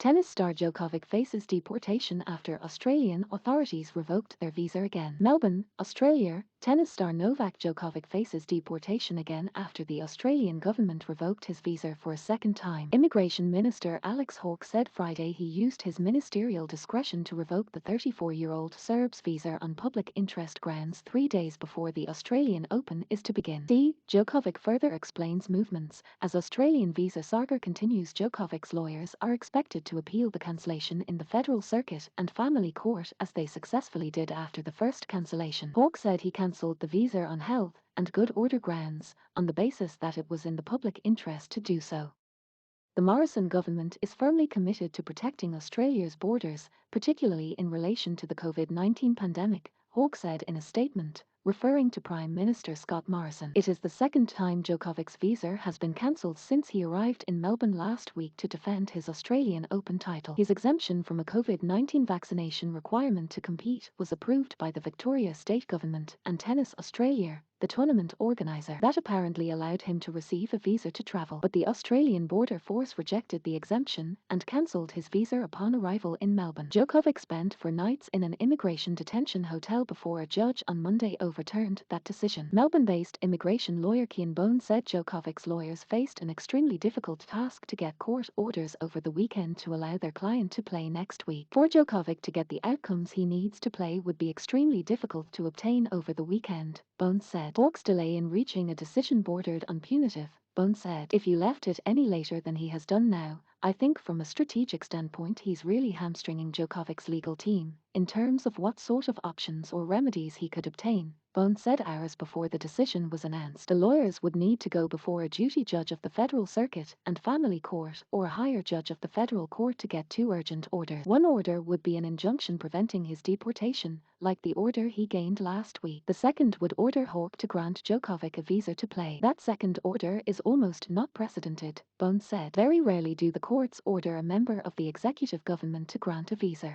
Tennis star Djokovic faces deportation after Australian authorities revoked their visa again. Melbourne, Australia. Tennis star Novak Djokovic faces deportation again after the Australian government revoked his visa for a second time. Immigration Minister Alex Hawke said Friday he used his ministerial discretion to revoke the 34-year-old Serb's visa on public interest grounds 3 days before the Australian Open is to begin. Djokovic further explains movements. As Australian visa saga continues, Djokovic's lawyers are expected to appeal the cancellation in the Federal Circuit and Family Court, as they successfully did after the first cancellation. Hawke said he cancelled the visa on health and good order grounds, on the basis that it was in the public interest to do so. The Morrison government is firmly committed to protecting Australia's borders, particularly in relation to the COVID-19 pandemic, Hawke said in a statement, referring to Prime Minister Scott Morrison. It is the second time Djokovic's visa has been cancelled since he arrived in Melbourne last week to defend his Australian Open title. His exemption from a COVID-19 vaccination requirement to compete was approved by the Victoria State Government and Tennis Australia, the tournament organiser. That apparently allowed him to receive a visa to travel, but the Australian Border Force rejected the exemption and cancelled his visa upon arrival in Melbourne. Djokovic spent 4 nights in an immigration detention hotel before a judge on Monday overturned that decision. Melbourne-based immigration lawyer Kian Bone said Djokovic's lawyers faced an extremely difficult task to get court orders over the weekend to allow their client to play next week. For Djokovic to get the outcomes he needs to play would be extremely difficult to obtain over the weekend, Bone said. Hawke's delay in reaching a decision bordered on punitive, Bone said. If you left it any later than he has done now, I think from a strategic standpoint he's really hamstringing Djokovic's legal team, in terms of what sort of options or remedies he could obtain, Bone said hours before the decision was announced. The lawyers would need to go before a duty judge of the Federal Circuit and Family Court or a higher judge of the Federal Court to get 2 urgent orders. One order would be an injunction preventing his deportation, like the order he gained last week. The second would order Hawke to grant Djokovic a visa to play. That second order is almost not precedented, Bone said. Very rarely do the courts order a member of the executive government to grant a visa.